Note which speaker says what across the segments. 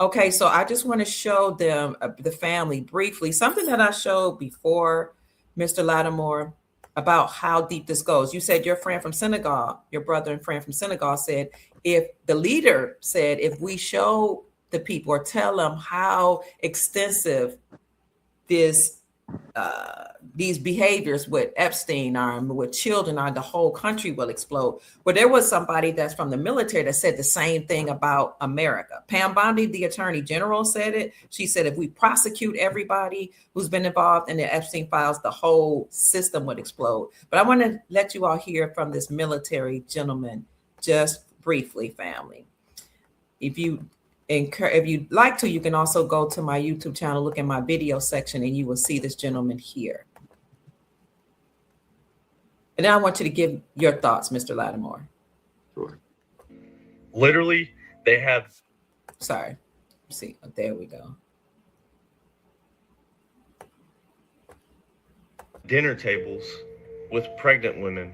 Speaker 1: Okay, so I just want to show them, the family, briefly, something that I showed before, Mr. Lattimore, about how deep this goes. You said your friend from Senegal, your brother and friend from Senegal said, if the leader said, if we show the people or tell them how extensive this these behaviors with Epstein are and with children are, the whole country will explode. Well, there was somebody that's from the military that said the same thing about America. Pam Bondi, the attorney general, said it. She said, if we prosecute everybody who's been involved in the Epstein files, the whole system would explode. But I want to let you all hear from this military gentleman just briefly, family. If you'd like to, you can also go to my YouTube channel, look in my video section, and you will see this gentleman here. And then I want you to give your thoughts, Mr. Lattimore.
Speaker 2: Sure.
Speaker 3: Literally, they have...
Speaker 1: Sorry. See, there we go.
Speaker 3: Dinner tables with pregnant women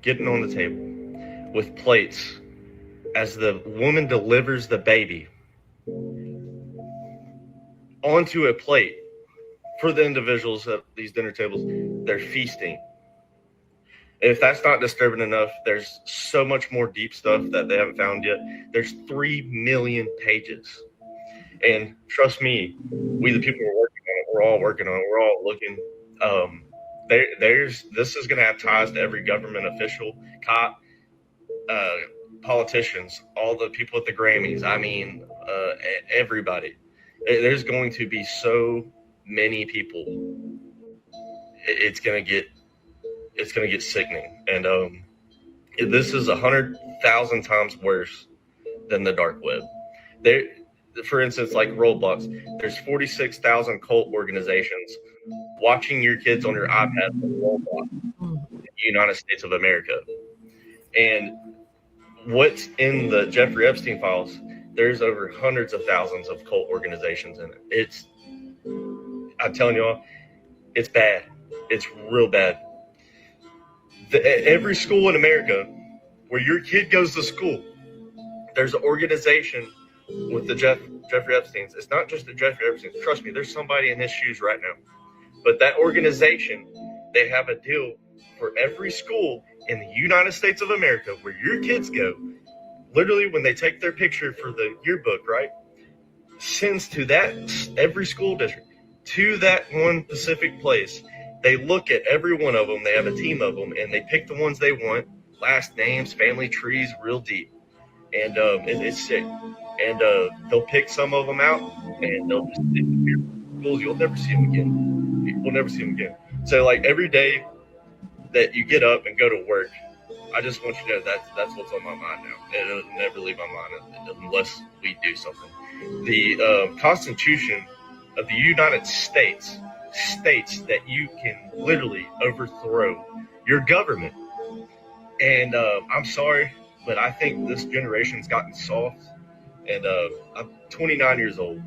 Speaker 3: getting on the table with plates as the woman delivers the baby onto a plate for the individuals at these dinner tables. They're feasting. If that's not disturbing enough, there's so much more deep stuff that they haven't found yet. There's 3 million pages. And trust me, we the people are working on it. We're all working on it. We're all looking. This is going to have ties to every government official, cop, politicians, all the people at the Grammys. I mean, everybody. There's going to be so many people. It's going to get sickening. And this is 100,000 times worse than the dark web. There, for instance, like Roblox, there's 46,000 cult organizations watching your kids on your iPad on Roblox in the United States of America. And what's in the Jeffrey Epstein files, there's over hundreds of thousands of cult organizations in it. I'm telling y'all, it's bad. It's real bad. Every school in America where your kid goes to school, there's an organization with the Jeffrey Epsteins. It's not just the Jeffrey Epsteins. Trust me, there's somebody in his shoes right now. But that organization, they have a deal for every school in the United States of America where your kids go. Literally, when they take their picture for the yearbook, right, sends to that every school district to that one specific place. They look at every one of them. They have a team of them, and they pick the ones they want, last names, family trees, real deep. And it's sick. And they'll pick some of them out, and they'll just disappear from schools. You'll never see them again. We'll never see them again. So, like, every day that you get up and go to work, I just want you to know that's what's on my mind now. It'll never leave my mind unless we do something. The Constitution of the United States states that you can literally overthrow your government. And I'm sorry, but I think this generation's gotten soft. And I'm 29 years old,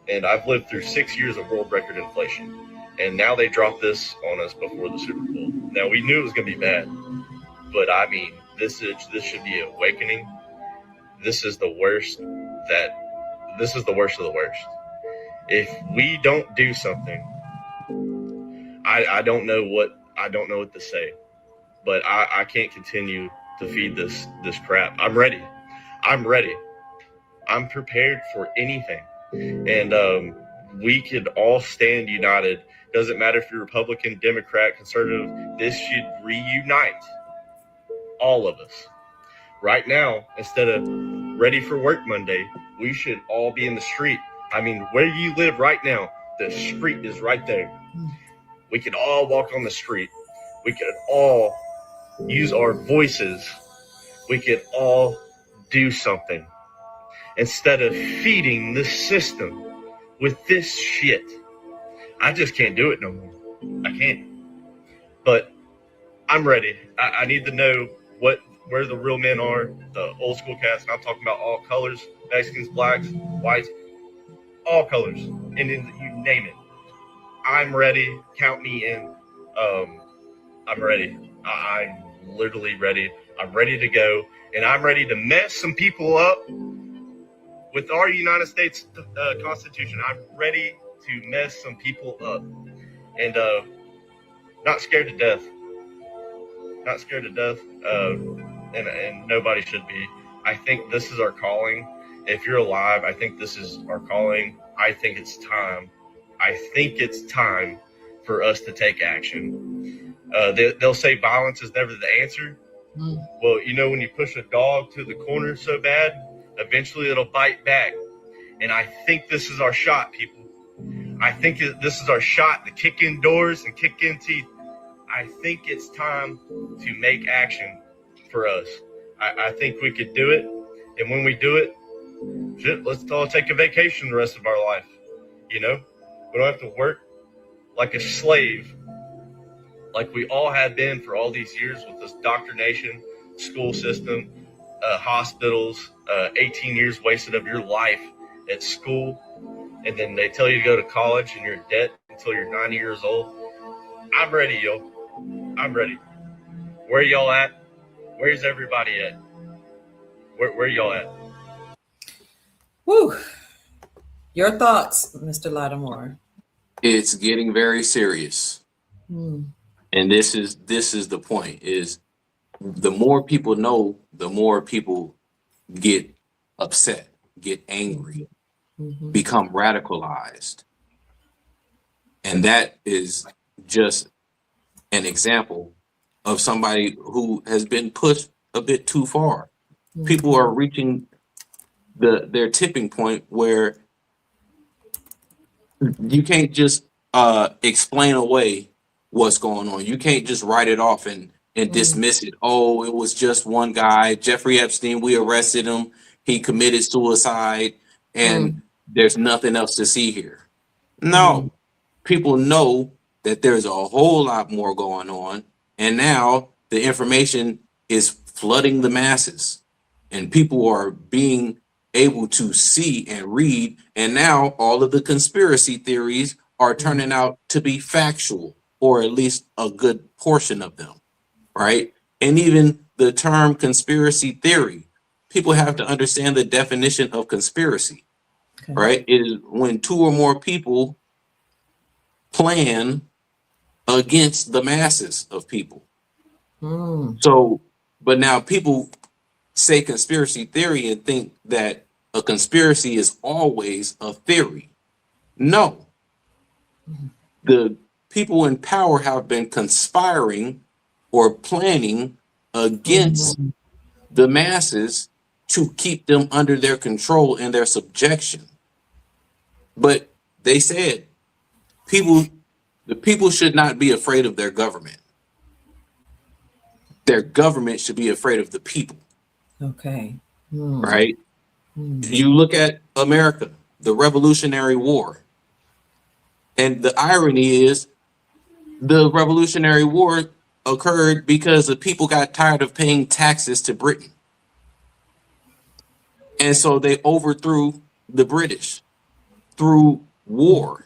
Speaker 3: and I've lived through 6 years of world record inflation. And now they dropped this on us before the Super Bowl. Now, we knew it was going to be bad. But, I mean, this should be an awakening. This is the worst of the worst. If we don't do something, I don't know what to say. But I can't continue to feed this crap. I'm ready. I'm prepared for anything. And we could all stand united. Doesn't matter if you're Republican, Democrat, conservative. This should reunite all of us. Right now, instead of ready for work Monday, we should all be in the street. I mean, where you live right now, the street is right there. We could all walk on the street. We could all use our voices. We could all do something instead of feeding the system with this shit. I just can't do it no more. I can't. But I'm ready. I need to know where the real men are, the old school cats. And I'm talking about all colors, Mexicans, blacks, whites, all colors. And then you name it. I'm ready. Count me in. I'm ready. I'm literally ready. I'm ready to go. And I'm ready to mess some people up with our United States Constitution, I'm ready to mess some people up, and not scared to death. Not scared to death, and nobody should be. I think this is our calling. If you're alive, I think this is our calling. I think it's time. I think it's time for us to take action. They'll say violence is never the answer. Well, you know, when you push a dog to the corner so bad, eventually it'll bite back. And I think this is our shot, people. I think this is our shot to kick in doors and kick in teeth. I think it's time to make action for us. I think we could do it. And when we do it, shit, let's all take a vacation the rest of our life. You know, we don't have to work like a slave like we all have been for all these years with this indoctrination, school system, hospitals, 18 years wasted of your life at school. And then they tell you to go to college and you're in debt until you're 90 years old. I'm ready, yo. I'm ready. Where y'all at? Where's everybody at? Where y'all at?
Speaker 1: Whew. Your thoughts, Mr. Lattimore?
Speaker 2: It's getting very serious. And this is the point, is the more people know, the more people get upset, get angry, become radicalized. And that is just an example of somebody who has been pushed a bit too far. People are reaching their tipping point where you can't just explain away what's going on. You can't just write it off and dismiss it. Oh, it was just one guy, Jeffrey Epstein. We arrested him. He committed suicide, and there's nothing else to see here. No, people know that there's a whole lot more going on, and now the information is flooding the masses, and people are being able to see and read, and now all of the conspiracy theories are turning out to be factual, or at least a good portion of them, right? And even the term conspiracy theory, people have to understand the definition of conspiracy, right? It is when two or more people plan against the masses of people. So, but now people say conspiracy theory and think that a conspiracy is always a theory. No. The people in power have been conspiring or planning against the masses to keep them under their control and their subjection. But they said the people should not be afraid of their government. Their government should be afraid of the people.
Speaker 1: Okay.
Speaker 2: Right? You look at America, the Revolutionary War. And the irony is the Revolutionary War occurred because the people got tired of paying taxes to Britain. And so they overthrew the British through war.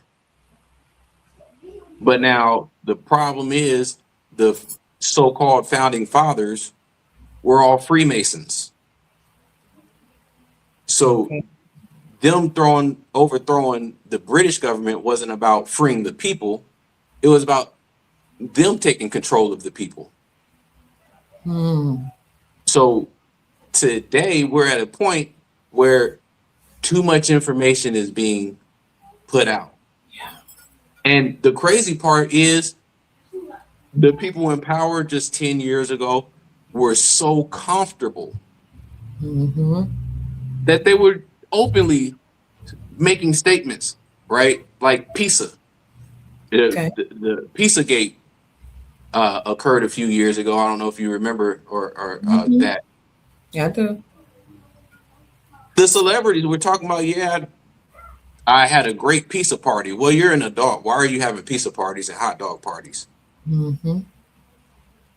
Speaker 2: But now the problem is the so-called founding fathers were all Freemasons. So them overthrowing the British government wasn't about freeing the people. It was about them taking control of the people. So today we're at a point where too much information is being put out. And the crazy part is the people in power just 10 years ago were so comfortable that they were openly making statements, right? Like PISA. The PISA-gate occurred a few years ago. I don't know if you remember or that.
Speaker 1: Yeah, I do.
Speaker 2: The celebrities were talking about, yeah, I had a great pizza party. Well, you're an adult. Why are you having pizza parties and hot dog parties?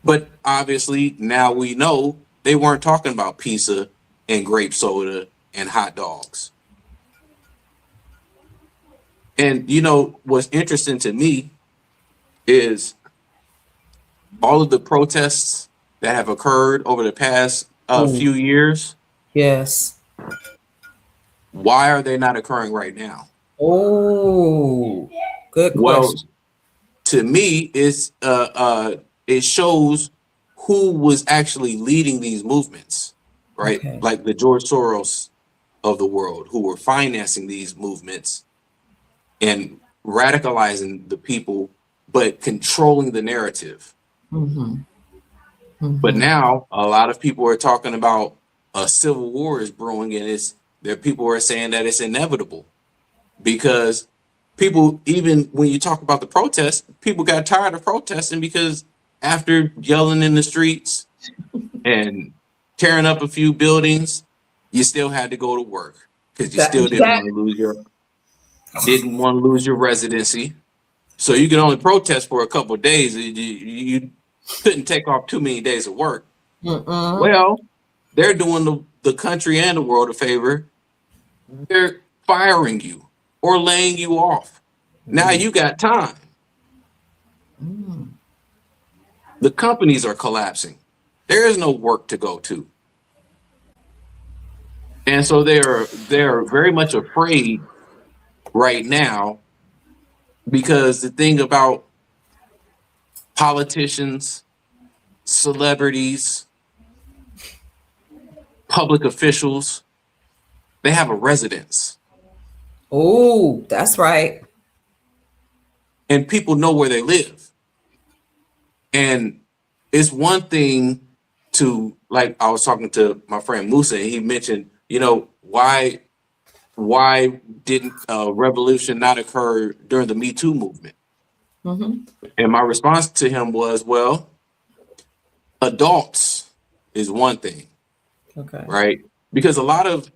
Speaker 2: But obviously now we know they weren't talking about pizza and grape soda and hot dogs. And you know what's interesting to me is all of the protests that have occurred over the past few years.
Speaker 1: Yes.
Speaker 2: Why are they not occurring right now?
Speaker 1: Oh, good
Speaker 2: Well,
Speaker 1: question.
Speaker 2: to me, it shows who was actually leading these movements, right?
Speaker 1: Okay.
Speaker 2: Like the George Soros of the world, who were financing these movements and radicalizing the people, but controlling the narrative.
Speaker 1: Mm-hmm.
Speaker 2: But
Speaker 1: Mm-hmm.
Speaker 2: now a lot of people are talking about a civil war is brewing, and people are saying that it's inevitable because people, even when you talk about the protests, people got tired of protesting because after yelling in the streets and tearing up a few buildings, you still had to go to work because you still didn't
Speaker 1: That
Speaker 2: want to lose your residency. So you can only protest for a couple of days. You couldn't take off too many days of work.
Speaker 1: mm-mm.
Speaker 2: Well, they're doing the country and the world a favor. They're firing you or laying you off. Now you got time.
Speaker 1: Mm.
Speaker 2: The companies are collapsing. There is no work to go to. And so they're very much afraid right now because the thing about politicians, celebrities, public officials, they have a residence
Speaker 1: Oh, that's right.
Speaker 2: and people know where they live. And it's one thing to, like, I was talking to my friend Musa, and he mentioned, why didn't revolution not occur during the Me Too movement?
Speaker 1: Mm-hmm.
Speaker 2: And my response to him was, well, adults is one thing,
Speaker 1: Okay.
Speaker 2: right? Because a lot of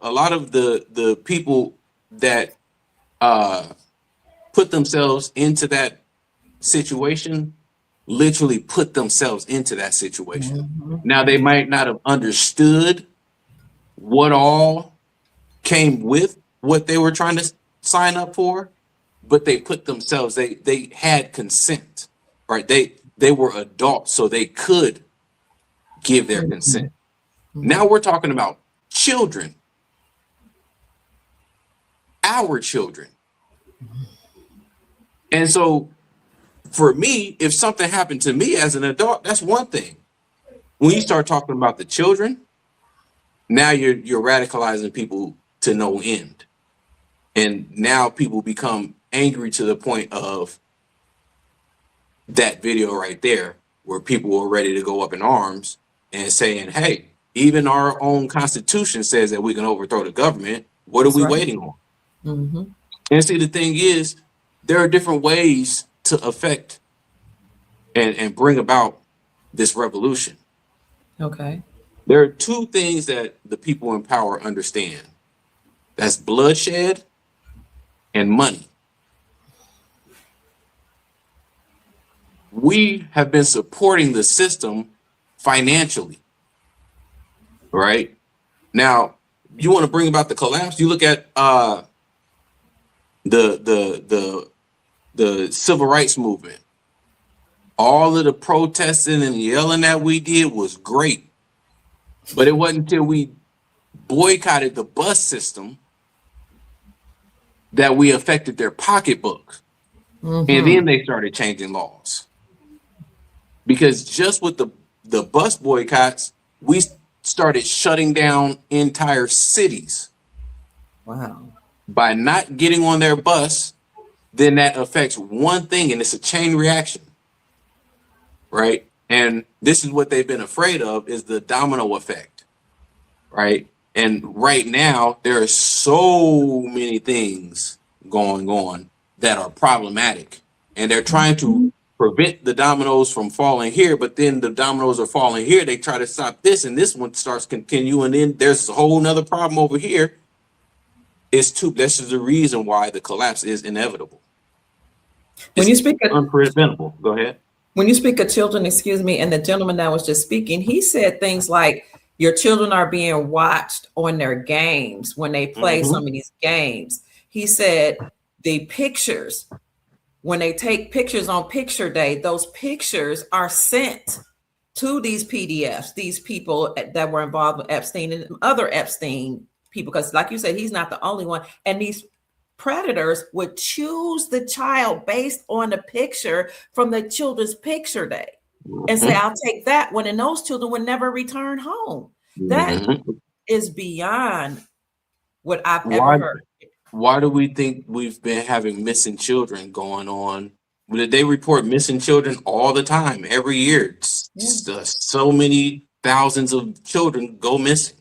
Speaker 2: the people that put themselves into that situation literally put themselves into that situation.
Speaker 1: Mm-hmm.
Speaker 2: Now they might not have understood what all came with what they were trying to sign up for, but they put themselves, they had consent, right? They were adults, so they could give their consent. Now we're talking about children, our children. And so for me, if something happened to me as an adult, that's one thing. When you start talking about the children, now you're radicalizing people to no end. And now people become angry to the point of that video right there, where people are ready to go up in arms and saying, hey, even our own constitution says that we can overthrow the government. What are
Speaker 1: That's
Speaker 2: we
Speaker 1: right.
Speaker 2: waiting on?
Speaker 1: Mm-hmm.
Speaker 2: And see, the thing is, there are different ways to affect and bring about this revolution.
Speaker 1: Okay.
Speaker 2: There are two things that the people in power understand. That's bloodshed and money. We have been supporting the system financially, right? Now, you want to bring about the collapse? You look at the civil rights movement. All of the protesting and yelling that we did was great, but it wasn't until we boycotted the bus system that we affected their pocketbooks.
Speaker 1: Mm-hmm.
Speaker 2: And then they started changing laws. Because just with the bus boycotts, we started shutting down entire cities.
Speaker 1: Wow.
Speaker 2: By not getting on their bus, then that affects one thing, and it's a chain reaction, right? And this is what they've been afraid of, is the domino effect, right? And right now, there are so many things going on that are problematic, and they're trying to prevent the dominoes from falling here, but then the dominoes are falling here. They try to stop this, and this one starts continuing. Then there's a whole nother problem over here. This is the reason why the collapse is inevitable.
Speaker 1: When you speak of
Speaker 2: unpreventable. Go ahead.
Speaker 1: When you speak of children, excuse me, and the gentleman that was just speaking, he said things like your children are being watched on their games when they play some of these games. He said the pictures, when they take pictures on picture day, those pictures are sent to these PDFs, these people that were involved with Epstein and other Epstein people, because like you said, he's not the only one. And these predators would choose the child based on the picture from the children's picture day and say, I'll take that one. And those children would never return home. That is beyond what I've ever heard.
Speaker 2: Why do we think we've been having missing children going on? They report missing children all the time, every year. So many thousands of children go missing.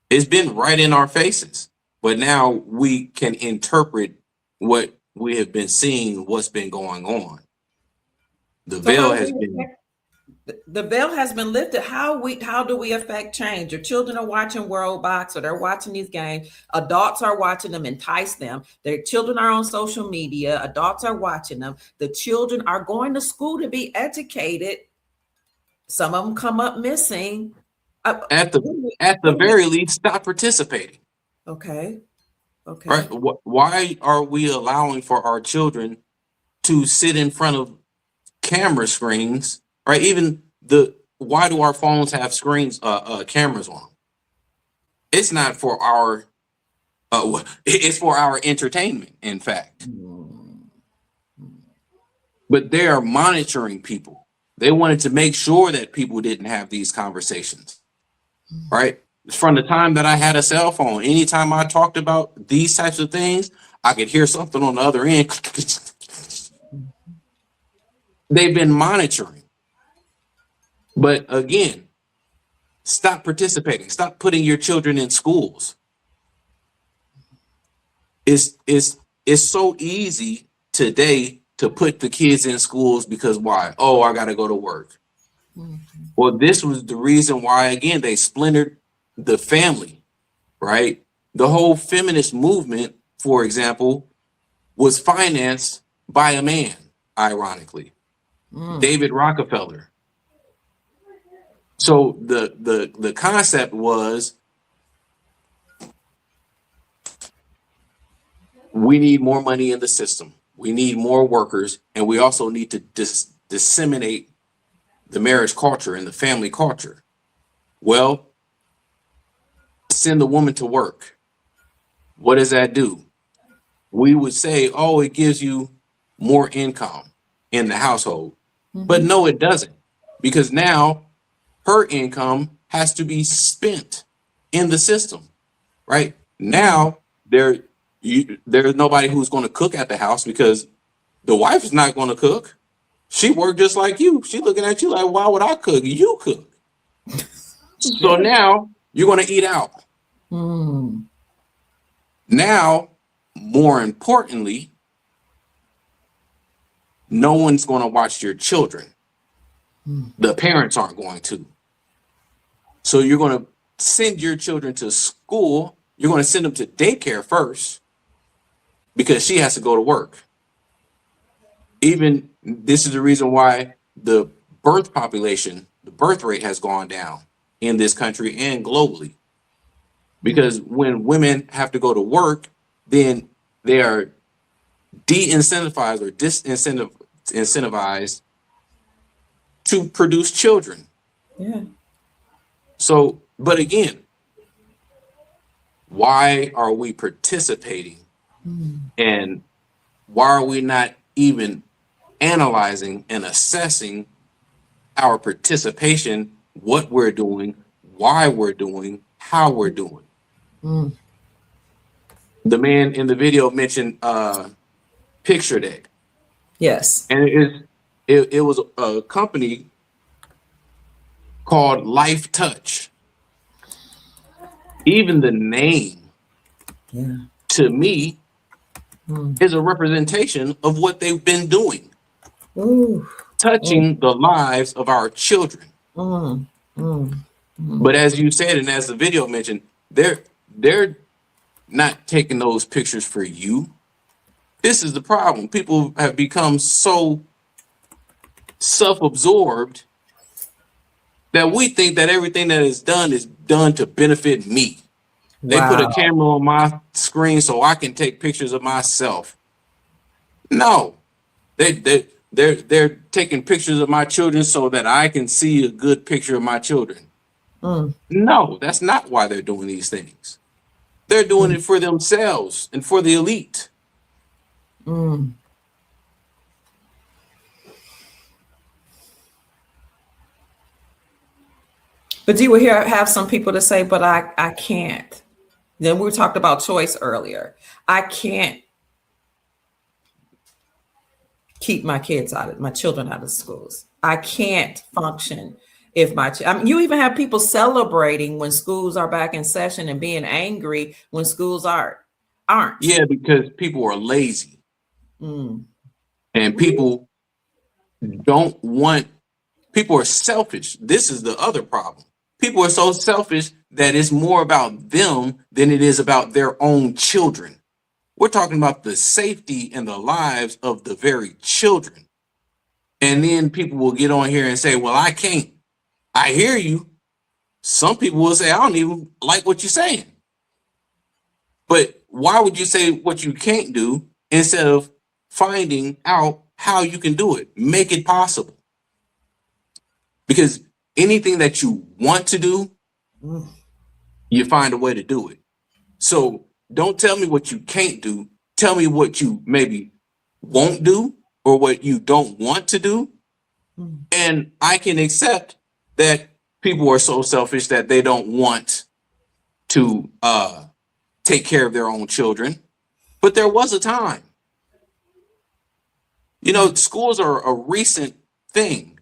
Speaker 2: It's been right in our faces, but now we can interpret what we have been seeing, what's been going on. The veil has been
Speaker 1: lifted. How do we affect change? Your children are watching Roblox, or they're watching these games. Adults are watching them, entice them. Their children are on social media. Adults are watching them. The children are going to school to be educated. Some of them come up missing.
Speaker 2: At the very least, stop participating.
Speaker 1: Okay.
Speaker 2: Right? Why are we allowing for our children to sit in front of camera screens? Right? Even why do our phones have screens, cameras on? It's not for our, it's for our entertainment, in fact. But they are monitoring people. They wanted to make sure that people didn't have these conversations, right? From the time that I had a cell phone, anytime I talked about these types of things, I could hear something on the other end. They've been monitoring. But again, stop participating. Stop putting your children in schools. It's so easy today to put the kids in schools because why? Oh, I got to go to work. Well, this was the reason why, again, they splintered the family, right? The whole feminist movement, for example, was financed by a man, ironically, David Rockefeller. So the concept was, we need more money in the system. We need more workers, and we also need to disseminate the marriage culture and the family culture. Well, send the woman to work. What does that do? We would say, oh, it gives you more income in the household. But no, it doesn't, because now her income has to be spent in the system, right? Now there's nobody who's going to cook at the house because the wife is not going to cook. She worked just like you. She's looking at you like, why would I cook? You cook. So now you're going to eat out. Now, more importantly, no one's going to watch your children. The parents aren't going to. So you're going to send your children to school. You're going to send them to daycare first because she has to go to work. Even this is the reason why the birth population, the birth rate has gone down in this country and globally. Because when women have to go to work, then they are de-incentivized or disincentivized to produce children.
Speaker 1: Yeah.
Speaker 2: So, but again, why are we participating? And why are we not even analyzing and assessing our participation, what we're doing, why we're doing, how we're doing? The man in the video mentioned Picture Deck.
Speaker 1: Yes.
Speaker 2: And it was a company called Life Touch. Even the name, to me, is a representation of what they've been doing. Touching the lives of our children. But as you said, and as the video mentioned, they're not taking those pictures for you. This is the problem. People have become so self-absorbed that we think that everything that is done to benefit me. They put a camera on my screen so I can take pictures of myself. No, they're taking pictures of my children so that I can see a good picture of my children. No, that's not why they're doing these things. They're doing it for themselves and for the elite.
Speaker 1: Mm. But you will have some people to say, but I can't. Then we talked about choice earlier. I can't keep my children out of schools. I can't function if you even have people celebrating when schools are back in session and being angry when schools aren't.
Speaker 2: Yeah, because people are lazy.
Speaker 1: Mm.
Speaker 2: And people are selfish. This is the other problem. People are so selfish that it's more about them than it is about their own children. We're talking about the safety and the lives of the very children. And then people will get on here and say, well, I can't. I hear you. Some people will say, I don't even like what you're saying. But why would you say what you can't do instead of finding out how you can do it? Make it possible. Because anything that you want to do, you find a way to do it. So don't tell me what you can't do. Tell me what you maybe won't do or what you don't want to do. And I can accept that people are so selfish that they don't want to take care of their own children. But there was a time. You know, schools are a recent thing.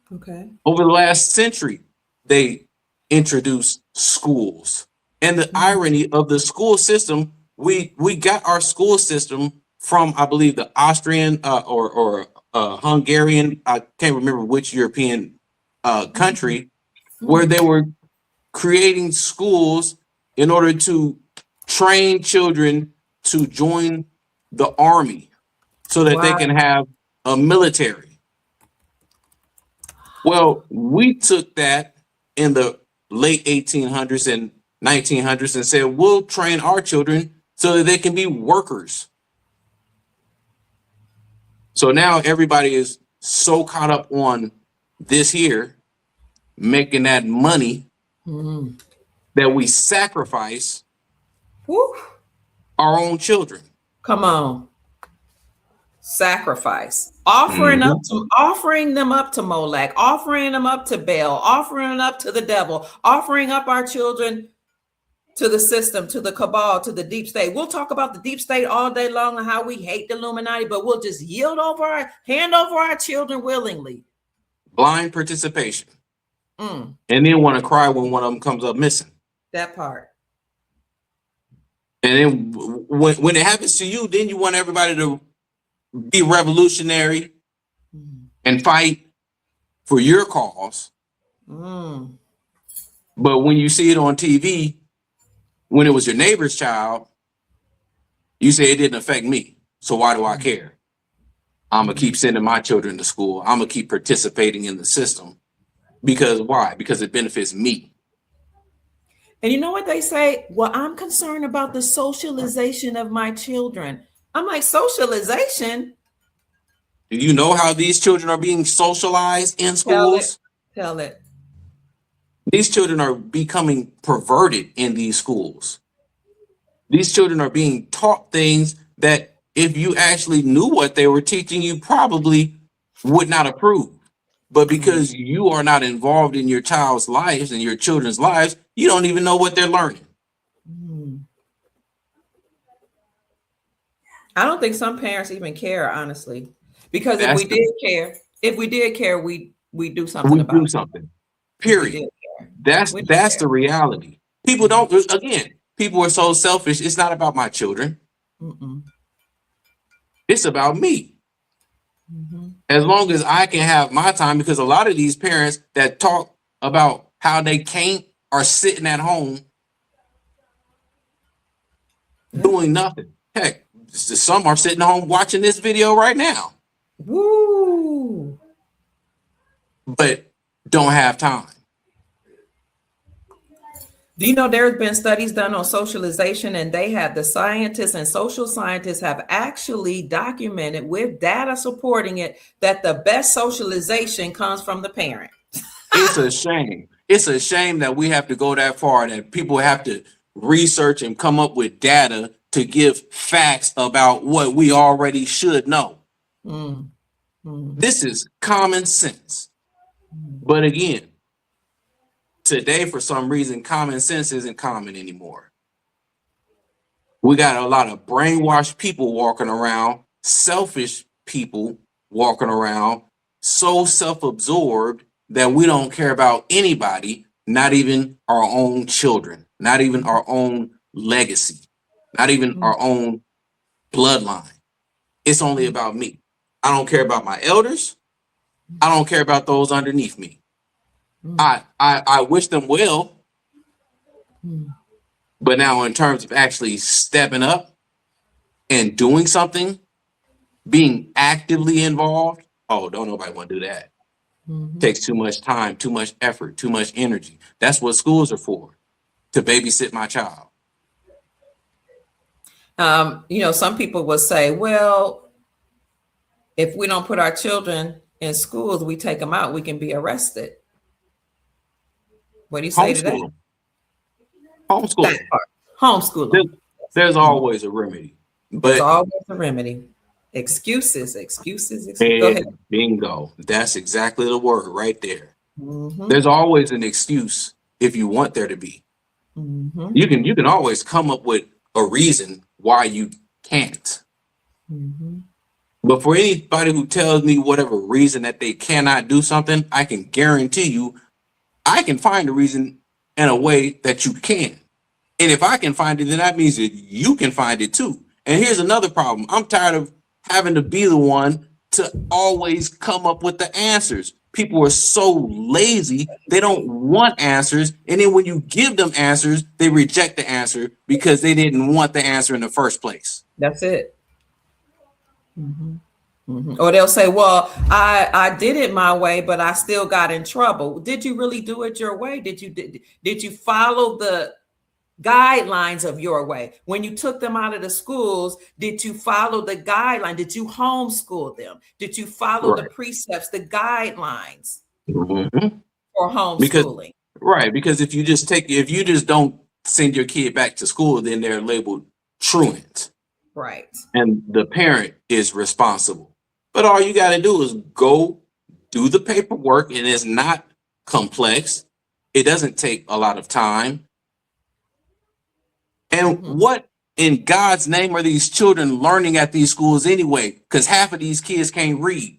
Speaker 1: Okay.
Speaker 2: Over the last century, they introduced schools. And the irony of the school system, we got our school system from, I believe, the Austrian or Hungarian, I can't remember which European country, where they were creating schools in order to train children to join the army so that they can have a military. Well, we took that in the late 1800s and 1900s and said, we'll train our children so that they can be workers. So now everybody is so caught up on this here, making that money that we sacrifice our own children.
Speaker 1: Come on. Sacrifice. Offering them up to Molech, offering them up to Baal, offering them up to the devil, offering up our children to the system, to the cabal, to the deep state. We'll talk about the deep state all day long and how we hate the Illuminati, but we'll just hand over our children willingly.
Speaker 2: Blind participation. And then want to cry when one of them comes up missing.
Speaker 1: That part.
Speaker 2: And then when it happens to you, then you want everybody to be revolutionary and fight for your cause. But when you see it on TV, when it was your neighbor's child, you say it didn't affect me. So why do I care? I'm going to keep sending my children to school. I'm going to keep participating in the system. Because why? Because it benefits me.
Speaker 1: And you know what they say? Well, I'm concerned about the socialization of my children. I'm like, socialization?
Speaker 2: Do you know how these children are being socialized in schools?
Speaker 1: Tell it.
Speaker 2: These children are becoming perverted in these schools. These children are being taught things that if you actually knew what they were teaching, you probably would not approve. But because you are not involved in your child's lives and your children's lives, you don't even know what they're learning.
Speaker 1: I don't think some parents even care, honestly, because if we did care, we do something about it.
Speaker 2: We do something. Period. That's the reality. People don't. Again, people are so selfish. It's not about my children. It's about me. As long as I can have my time, because a lot of these parents that talk about how they can't are sitting at home doing nothing. Heck, some are sitting home watching this video right now.
Speaker 1: Woo!
Speaker 2: But don't have time.
Speaker 1: Do you know there have been studies done on socialization, and the scientists and social scientists have actually documented with data supporting it that the best socialization comes from the parent.
Speaker 2: It's a shame. It's a shame that we have to go that far, that people have to research and come up with data to give facts about what we already should know.
Speaker 1: Mm. Mm.
Speaker 2: This is common sense. But again, today, for some reason, common sense isn't common anymore. We got a lot of brainwashed people walking around, selfish people walking around, so self-absorbed that we don't care about anybody, not even our own children, not even our own legacy, not even our own bloodline. It's only about me. I don't care about my elders. I don't care about those underneath me. I wish them well, but now in terms of actually stepping up and doing something, being actively involved, oh, don't nobody want to do that. Takes too much time, too much effort, too much energy. That's what schools are for, to babysit my child.
Speaker 1: Some people will say, well, if we don't put our children in schools, we take them out, we can be arrested. What do you say to that?
Speaker 2: Homeschool them. Homeschool
Speaker 1: That
Speaker 2: them.
Speaker 1: part. Homeschool them.
Speaker 2: There's always a remedy.
Speaker 1: There's
Speaker 2: But
Speaker 1: always a remedy. Excuses. Go ahead.
Speaker 2: bingo. That's exactly the word right there.
Speaker 1: Mm-hmm.
Speaker 2: There's always an excuse if you want there to be.
Speaker 1: Mm-hmm.
Speaker 2: You can always come up with a reason why you can't.
Speaker 1: Mm-hmm.
Speaker 2: But for anybody who tells me whatever reason that they cannot do something, I can guarantee you I can find a reason in a way that you can. And if I can find it, then that means that you can find it too. And here's another problem. I'm tired of having to be the one to always come up with the answers. People are so lazy, they don't want answers. And then when you give them answers, they reject the answer because they didn't want the answer in the first place.
Speaker 1: That's it. Mm-hmm. Mm-hmm. Or they'll say, well, I did it my way, but I still got in trouble. Did you really do it your way? Did you follow the guidelines of your way? When you took them out of the schools, did you follow the guideline? Did you homeschool them? Did you follow the precepts, the guidelines for homeschooling?
Speaker 2: Because if you just don't send your kid back to school, then they're labeled truant.
Speaker 1: Right.
Speaker 2: And the parent is responsible. But all you got to do is go do the paperwork, and it's not complex. It doesn't take a lot of time. And what in God's name are these children learning at these schools anyway? Because half of these kids can't read.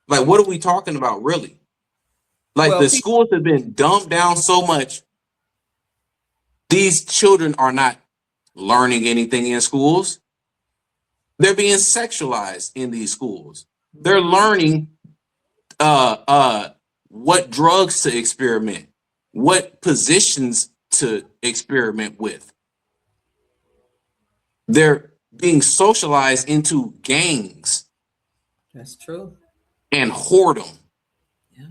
Speaker 2: Like, what are we talking about, really? Like, the schools have been dumbed down so much. These children are not learning anything in schools. They're being sexualized in these schools. They're learning what drugs to experiment, what positions to experiment with. They're being socialized into gangs.
Speaker 1: That's true.
Speaker 2: And whoredom.
Speaker 1: Yeah.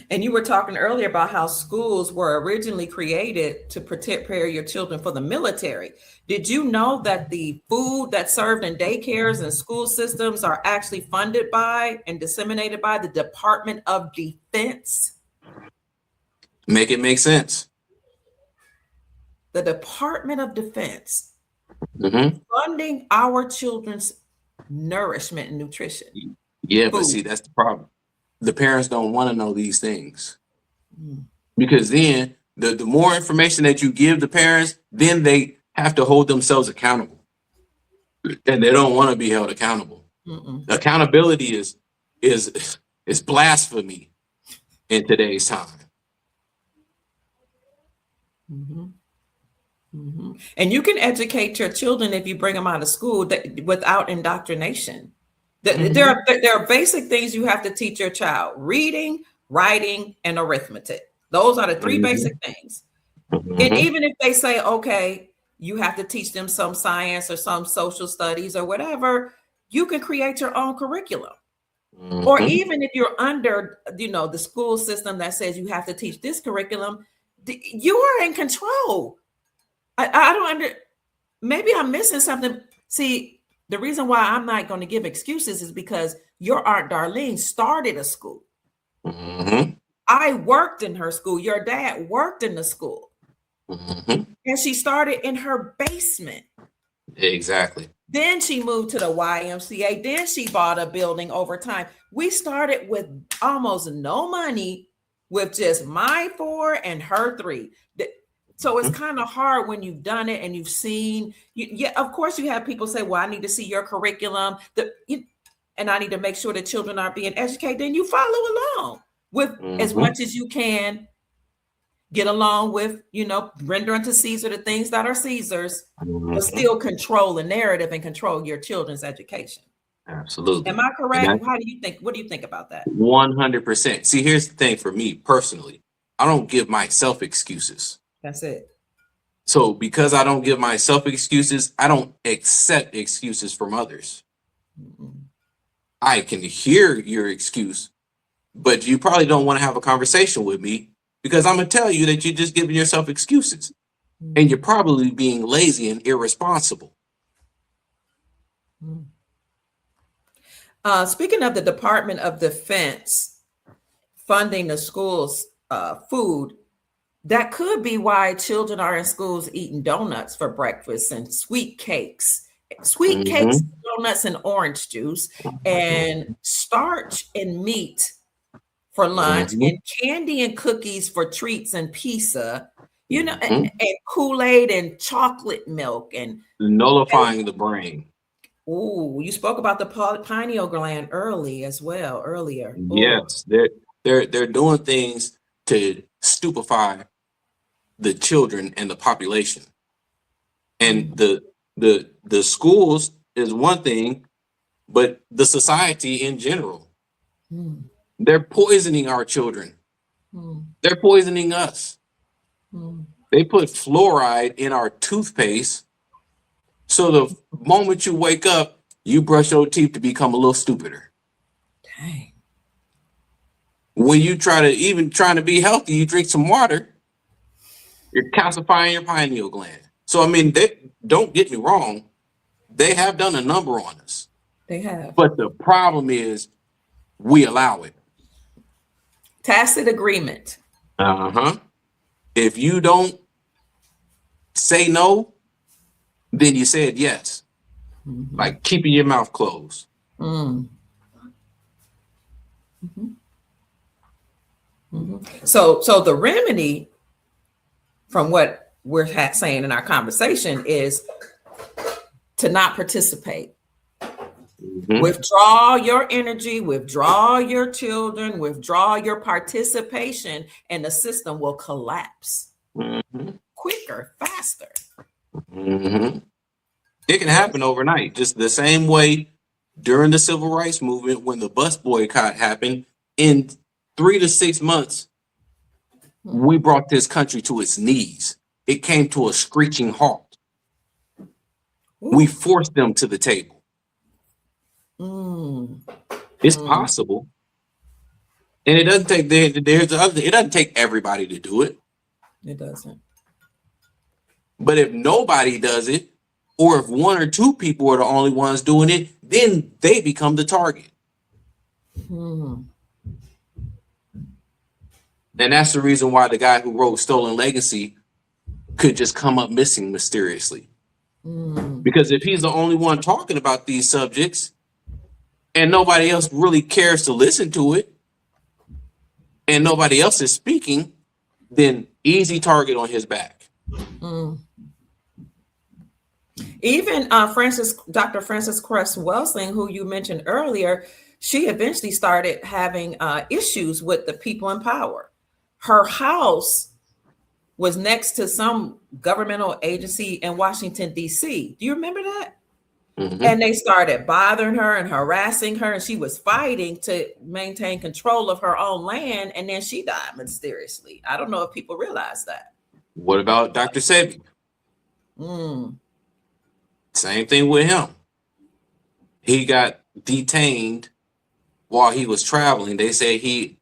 Speaker 1: And you were talking earlier about how schools were originally created to prepare your children for the military. Did you know that the food that's served in daycares and school systems are actually funded by and disseminated by the Department of Defense?
Speaker 2: Make it make sense.
Speaker 1: The Department of Defense funding our children's nourishment and nutrition.
Speaker 2: Yeah, but see, that's the problem. The parents don't want to know these things. Because then the more information that you give the parents, then they have to hold themselves accountable. And they don't want to be held accountable. Accountability is blasphemy in today's time.
Speaker 1: And you can educate your children if you bring them out of school without indoctrination. There are basic things you have to teach your child: reading, writing, and arithmetic. Those are the three basic things. And even if they say, okay, you have to teach them some science or some social studies or whatever, you can create your own curriculum. Or even if you're under, the school system that says you have to teach this curriculum, you are in control. I don't maybe I'm missing something. See, The reason why I'm not going to give excuses is because your Aunt Darlene started a school.
Speaker 2: Mm-hmm.
Speaker 1: I worked in her school. Your dad worked in the school.
Speaker 2: Mm-hmm.
Speaker 1: And she started in her basement.
Speaker 2: Exactly.
Speaker 1: Then she moved to the YMCA. Then she bought a building over time. We started with almost no money, with just my 4 and her 3. So it's kind of hard when you've done it and you've seen. Yeah, of course, you have people say, well, I need to see your curriculum, and I need to make sure the children are being educated. Then you follow along with as much as you can. Get along with, render unto Caesar the things that are Caesar's, but still control the narrative and control your children's education.
Speaker 2: Absolutely.
Speaker 1: Am I correct? How do you think? What do you think about that?
Speaker 2: 100%. See, here's the thing for me personally. I don't give myself excuses.
Speaker 1: That's it.
Speaker 2: So because I don't give myself excuses, I don't accept excuses from others. I can hear your excuse, but you probably don't want to have a conversation with me because I'm going to tell you that you're just giving yourself excuses and you're probably being lazy and irresponsible.
Speaker 1: Speaking of the Department of Defense funding the schools' food, that could be why children are in schools eating donuts for breakfast and sweet cakes, donuts and orange juice, and starch and meat for lunch, and candy and cookies for treats and pizza, and Kool-Aid and chocolate milk and
Speaker 2: nullifying the brain.
Speaker 1: Ooh, you spoke about the pineal gland earlier.
Speaker 2: Yes, they're doing things to stupefy the children and the population. And the schools is one thing, but the society in general. They're poisoning our children. They're poisoning us. They put fluoride in our toothpaste. So the moment you wake up, you brush your teeth to become a little stupider.
Speaker 1: Dang.
Speaker 2: When you trying to be healthy, you drink some water, you're calcifying your pineal gland. So, I mean, don't get me wrong. They have done a number on us.
Speaker 1: They have.
Speaker 2: But the problem is we allow it.
Speaker 1: Tacit agreement.
Speaker 2: If you don't say no, then you said yes. Like keeping your mouth closed.
Speaker 1: So the remedy, from what we're saying in our conversation, is to not participate. Withdraw your energy, withdraw your children, withdraw your participation, and the system will collapse quicker, faster.
Speaker 2: It can happen overnight, just the same way during the civil rights movement when the bus boycott happened. In 3 to 6 months, we brought this country to its knees. It came to a screeching halt. We forced them to the table. It's possible, and it doesn't take. It doesn't take everybody to do it.
Speaker 1: It doesn't.
Speaker 2: But if nobody does it, or if 1 or 2 people are the only ones doing it, then they become the target. And that's the reason why the guy who wrote Stolen Legacy could just come up missing mysteriously. Because if he's the only one talking about these subjects and nobody else really cares to listen to it and nobody else is speaking, then easy target on his back.
Speaker 1: Even Dr. Frances Cress Welsing, who you mentioned earlier, she eventually started having issues with the people in power. Her house was next to some governmental agency in Washington, D.C. Do you remember that? And they started bothering her and harassing her, and she was fighting to maintain control of her own land, and then she died mysteriously. I don't know if people realize that.
Speaker 2: What about Dr. Sebi? Same thing with him. He got detained while he was traveling. They say he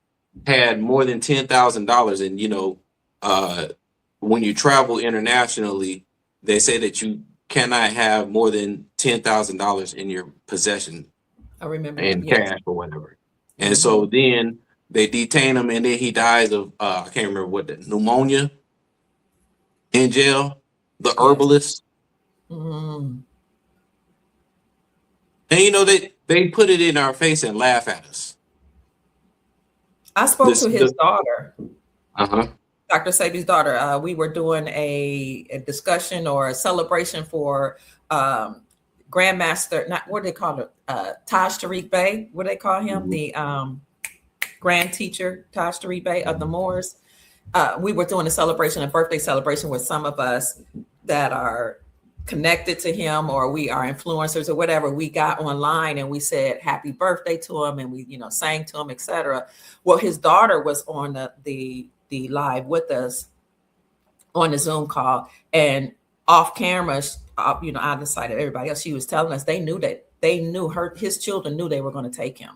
Speaker 2: had more than $10,000, and when you travel internationally, they say that you cannot have more than $10,000 in your possession
Speaker 1: I remember
Speaker 2: in
Speaker 1: that. Yes.
Speaker 2: cash or whatever. And so then they detain him, and then he dies of I can't remember what the pneumonia in jail. The herbalist,
Speaker 1: Mm.
Speaker 2: and you know they put it in our face and laugh at us.
Speaker 1: I spoke to his daughter,
Speaker 2: Uh-huh.
Speaker 1: Dr. Sabi's daughter. We were doing a discussion or a celebration for Grandmaster, not what do they call it? Taj Tariq Bey. What do they call him? The grand teacher, Taj Tariq Bey of the Moors. We were doing a celebration, a birthday celebration with some of us that are connected to him, or we are influencers or whatever. We got online and we said happy birthday to him, and we, sang to him, etc. Well, his daughter was on the live with us on the Zoom call, and off camera, out of the sight of everybody else, she was telling us his children knew they were going to take him,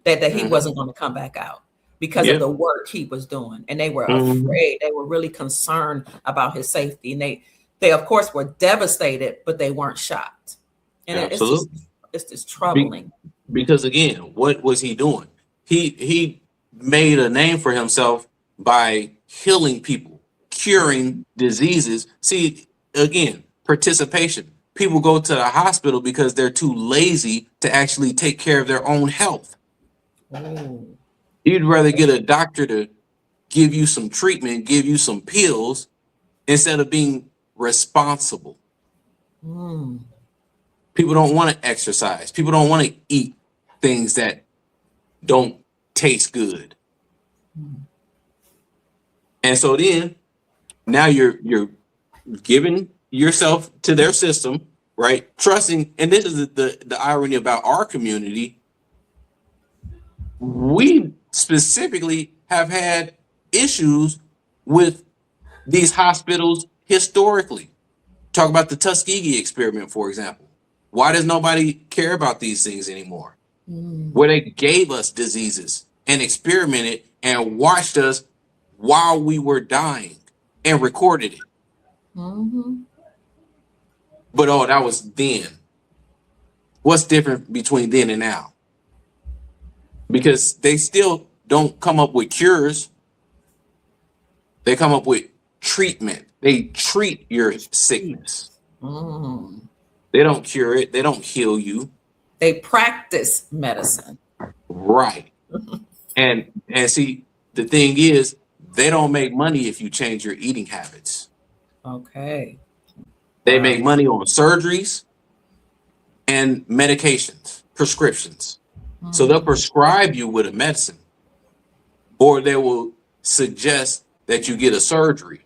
Speaker 1: that he wasn't going to come back out because of the work he was doing, and they were afraid. They were really concerned about his safety, and they of course were devastated, but they weren't shocked. And it's just troubling.
Speaker 2: Because again, what was he doing? He made a name for himself by healing people, curing diseases. See, again, participation. People go to the hospital because they're too lazy to actually take care of their own health.
Speaker 1: Ooh.
Speaker 2: You'd rather get a doctor to give you some treatment, give you some pills, instead of being responsible. People don't want to exercise. People don't want to eat things that don't taste good. And so then now you're giving yourself to their system, right? Trusting, and this is the irony about our community. We specifically have had issues with these hospitals historically. Talk about the Tuskegee experiment, for example. Why does nobody care about these things anymore? Where they gave us diseases and experimented and watched us while we were dying and recorded it. But that was then. What's different between then and now? Because they still don't come up with cures. They come up with treatment. They treat your sickness. They don't cure it. They don't heal you.
Speaker 1: They practice medicine.
Speaker 2: Right. And see, the thing is, they don't make money if you change your eating habits.
Speaker 1: Okay.
Speaker 2: They make money on surgeries and medications, prescriptions. So they'll prescribe you with a medicine, or they will suggest that you get a surgery.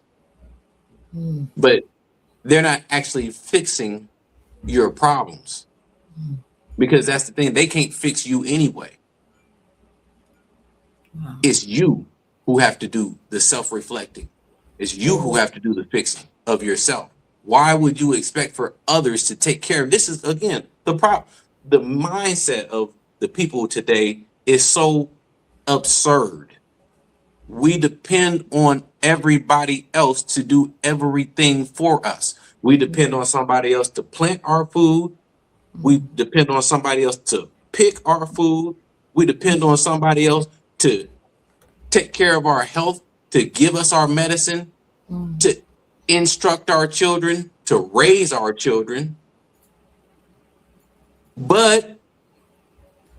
Speaker 2: But they're not actually fixing your problems, because that's the thing. They can't fix you anyway. It's you who have to do the self-reflecting. It's you who have to do the fixing of yourself. Why would you expect for others to take care of? This is, again, the problem. The mindset of the people today is so absurd. We depend on everybody else to do everything for us. We depend on somebody else to plant our food. We depend on somebody else to pick our food. We depend on somebody else to take care of our health, to give us our medicine, to instruct our children, to raise our children. But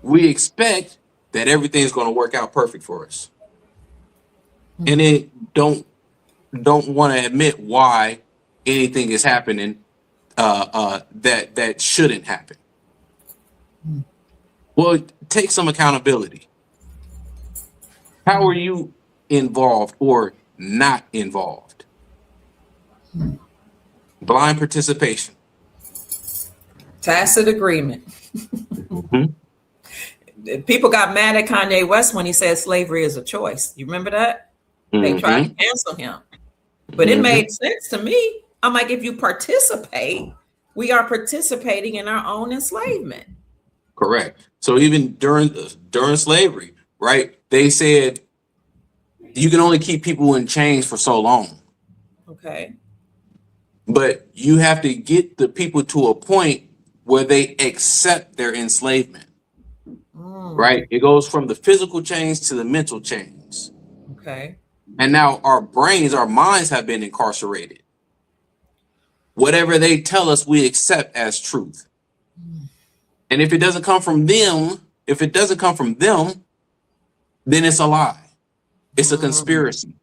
Speaker 2: we expect that everything's going to work out perfect for us. And they don't want to admit why anything is happening that shouldn't happen. Well, take some accountability. How are you involved or not involved? Blind participation.
Speaker 1: Tacit agreement. People got mad at Kanye West when he said slavery is a choice. You remember that? They tried to cancel him. But it made sense to me. I'm like, if you participate, we are participating in our own enslavement.
Speaker 2: Correct. So even during slavery, right, they said you can only keep people in chains for so long.
Speaker 1: Okay.
Speaker 2: But you have to get the people to a point where they accept their enslavement, right? It goes from the physical chains to the mental chains.
Speaker 1: Okay.
Speaker 2: And now our brains, our minds have been incarcerated. Whatever they tell us, we accept as truth. And if it doesn't come from them, then it's a lie. It's a conspiracy.